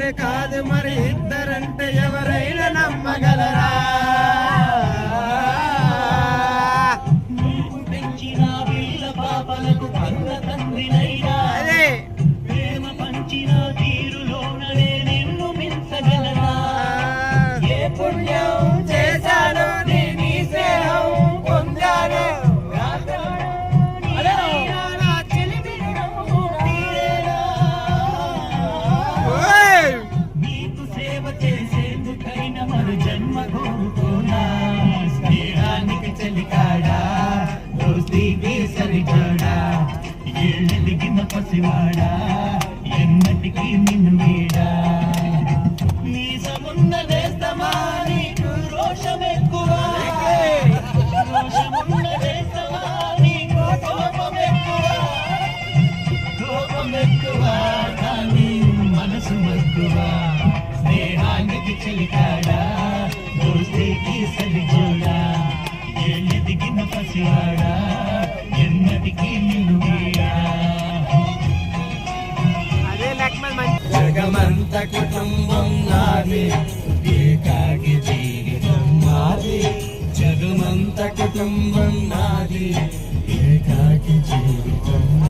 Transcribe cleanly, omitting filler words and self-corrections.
ఒక్కరు కాదు మరి ఇద్దరంటే ఎవరైనా నమ్మగలరా? పెంచిన పిల్ల పాపలకు కన్న తండ్రినైనా ప్రేమ పంచిన తీరులోననే నిన్ను మించగలరా? ఏ పుణ్యం చేశాను నీ స్నేహం పొందాను నీకు సేవ చేసేందుకైనా మరు జన్మ కోరుకోనా? స్నేహానికి చలికాడా దోస్తీకి సరిజోడా ఎదిగిన పసివాడా ఎన్నటికీ నిన్ను వీడా? నీ సమున్న వేస్తమా నీకు రోషం ఎక్కువ, రోషమున్న వేస్తమా నీకు కోపం ఎక్కువ, కోపం ఎక్కువ కానీ మనసు మక్కువ. స్నేహానికి చలికాడా దోస్తీకి సరిజోడా ఎదిగిన పసివాడా ఎన్నటికీ నిన్ను వీడా? జగమంత కుటుంబం నాది ఏకాకి జీవితం నాది. జగమంత కుటుంబం నాది ఏకాకి జీవితం